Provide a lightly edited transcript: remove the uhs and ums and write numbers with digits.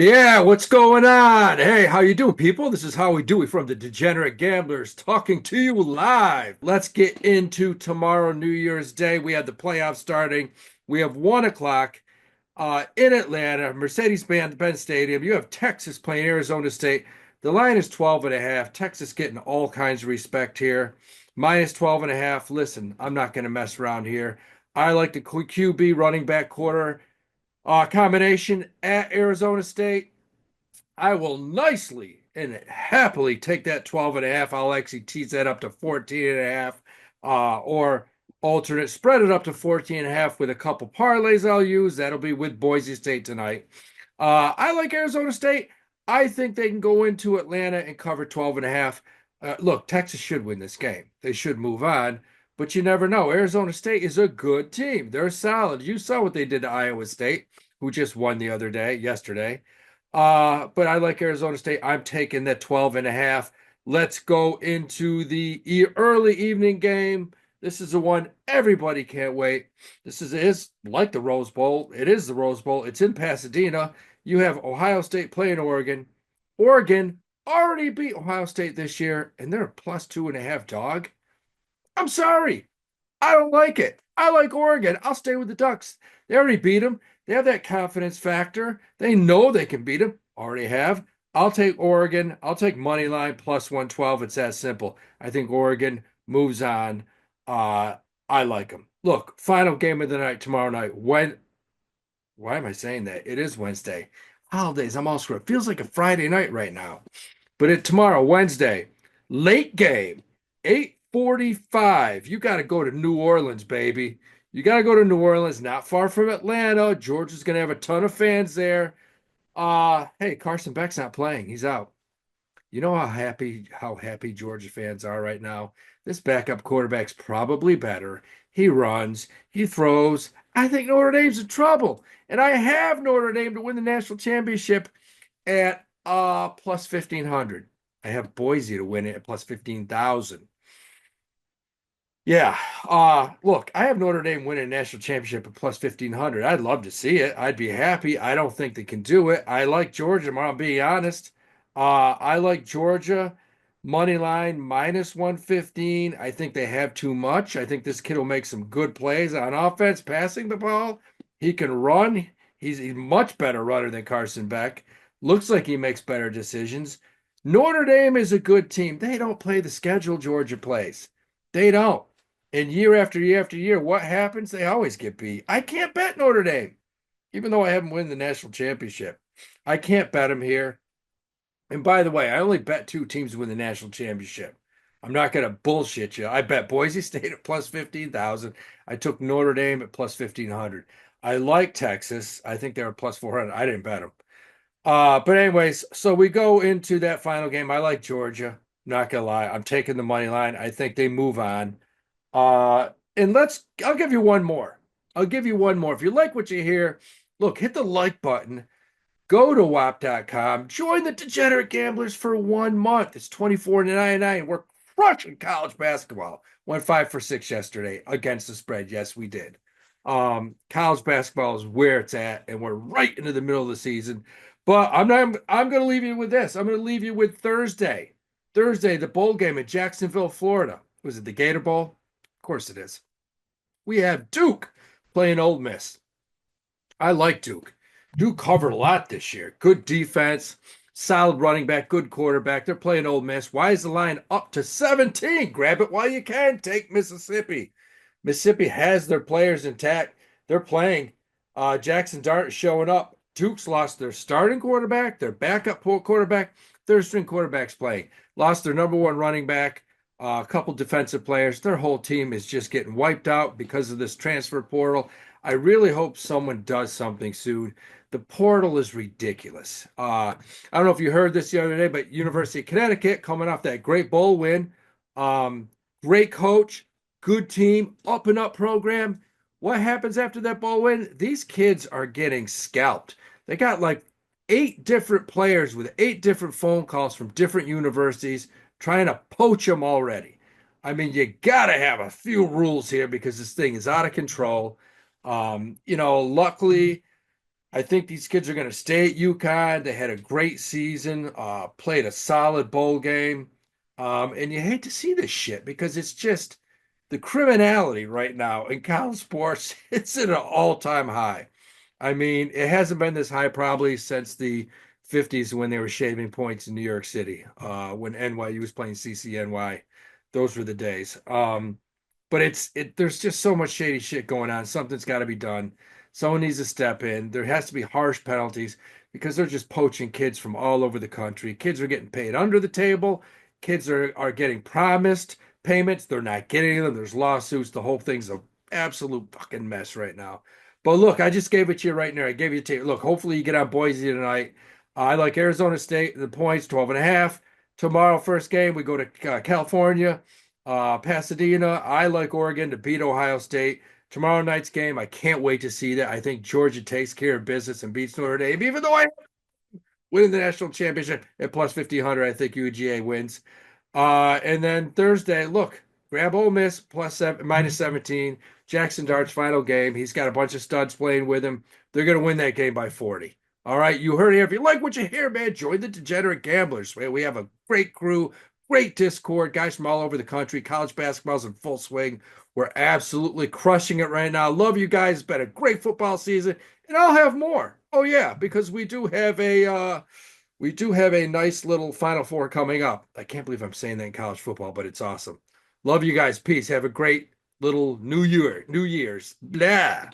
Yeah, what's going on? Hey, how you doing, people? This is Howie Dewey from the Degenerate Gamblers talking to you live. Let's get into tomorrow, New Year's Day. We have the playoffs starting. We have 1 o'clock in Atlanta, Mercedes-Benz Stadium. You have Texas playing Arizona State. The line is 12 and a half. Texas getting all kinds of respect here. Minus 12 and a half. Listen, I'm not going to mess around here. I like the QB running back quarter combination at Arizona State. I will nicely and happily take that 12 and a half. I'll actually tease that up to 14 and a half, or alternate spread it up to 14 and a half with a couple parlays I'll use. That'll be with Boise State tonight. I like Arizona State. I think they can go into Atlanta and cover 12 and a half. Look, Texas should win this game. They should move on, but you never know. Arizona State is a good team. They're solid. You saw what they did to Iowa State, who just won the other day, yesterday. But I like Arizona State. I'm taking that 12 and a half. Let's go into the early evening game. This is the one everybody can't wait. This is like the Rose Bowl. It is the Rose Bowl. It's in Pasadena. You have Ohio State playing Oregon. Oregon already beat Ohio State this year, and they're a plus 2.5 dog. I'm sorry. I don't like it. I like Oregon. I'll stay with the Ducks. They already beat them. They have that confidence factor. They know they can beat them. Already have. I'll take Oregon. I'll take money line plus 112. It's that simple. I think Oregon moves on. Uh, I like them. Look, final game of the night tomorrow night. Why am I saying that? It is Wednesday. Holidays. I'm all screwed. It feels like a Friday night right now. But tomorrow, Wednesday, late game, 8:45. You got to go to New Orleans, baby. You got to go to New Orleans, not far from Atlanta. Georgia's going to have a ton of fans there. Hey, Carson Beck's not playing. He's out. You know how happy Georgia fans are right now. This backup quarterback's probably better. He runs, he throws. I think Notre Dame's in trouble. And I have Notre Dame to win the national championship at plus 1,500. I have Boise to win it at plus 15,000. Yeah. Look, I have Notre Dame winning a national championship at plus 1,500. I'd love to see it. I'd be happy. I don't think they can do it. I like Georgia, I'll be honest. I like Georgia money line minus 115. I think they have too much. I think this kid will make some good plays on offense, passing the ball. He can run. He's a much better runner than Carson Beck. Looks like he makes better decisions. Notre Dame is a good team. They don't play the schedule Georgia plays. They don't. And year after year after year, what happens? They always get beat. I can't bet Notre Dame, even though I haven't won the national championship. I can't bet them here. And by the way, I only bet two teams win the national championship. I'm not going to bullshit you. I bet Boise State at plus 15,000. I took Notre Dame at plus 1,500. I like Texas. I think they were plus 400. I didn't bet them. But anyways, so we go into that final game. I like Georgia. Not gonna lie, I'm taking the money line. I think they move on. And I'll give you one more. I'll give you one more. If you like what you hear, look, hit the like button. Go to whop.com. Join the Degenerate Gamblers for 1 month. It's $24.99. We're crushing college basketball. Went 5 for 6 yesterday against the spread. Yes, we did. College basketball is where it's at, and we're right into the middle of the season. But I'm gonna leave you with this. I'm gonna leave you with Thursday. Thursday, the bowl game in Jacksonville, Florida. Was it the Gator Bowl? Of course it is. We have Duke playing Ole Miss. I like Duke. Duke covered a lot this year. Good defense, solid running back, good quarterback. They're playing Ole Miss. Why is the line up to 17? Grab it while you can. Take Mississippi. Mississippi has their players intact. They're playing. Jackson Dart is showing up. Duke's lost their starting quarterback, their backup quarterback, third string quarterbacks playing. Lost their number one running back, a couple defensive players. Their whole team is just getting wiped out because of this transfer portal. I really hope someone does something soon. The portal is ridiculous. I don't know if you heard this the other day, but University of Connecticut coming off that great bowl win. Great coach, good team, up and up program. What happens after that bowl win? These kids are getting scalped. They got like 8 different players with 8 different phone calls from different universities trying to poach them already. I mean, you got to have a few rules here because this thing is out of control. Luckily, I think these kids are going to stay at UConn. They had a great season, played a solid bowl game. And you hate to see this shit because it's just the criminality right now in college sports. It's at an all-time high. I mean, it hasn't been this high probably since the 50s when they were shaving points in New York City, when NYU was playing CCNY. Those were the days. But there's just so much shady shit going on. Something's got to be done. Someone needs to step in. There has to be harsh penalties because they're just poaching kids from all over the country. Kids are getting paid under the table. Kids are getting promised payments. They're not getting them. There's lawsuits. The whole thing's an absolute fucking mess right now. But look, I just gave it to you right now. I gave you a tape. Look, hopefully you get on Boise tonight. I like Arizona State, the points, 12 and a half. Tomorrow, first game, we go to California, Pasadena. I like Oregon to beat Ohio State. Tomorrow night's game, I can't wait to see that. I think Georgia takes care of business and beats Notre Dame, even though I win the national championship at plus 1,500. I think UGA wins. And then Thursday, look, grab Ole Miss plus seven, minus 17. Jackson Dart's final game. He's got a bunch of studs playing with him. They're going to win that game by 40. All right, you heard it here. If you like what you hear, man, join the Degenerate Gamblers. Man, we have a great crew, great Discord, guys from all over the country. College basketball's in full swing. We're absolutely crushing it right now. Love you guys. It's been a great football season, and I'll have more. Oh yeah, because we do have a nice little Final Four coming up. I can't believe I'm saying that in college football, but it's awesome. Love you guys. Peace. Have a great little New Year, New Year's. Blah.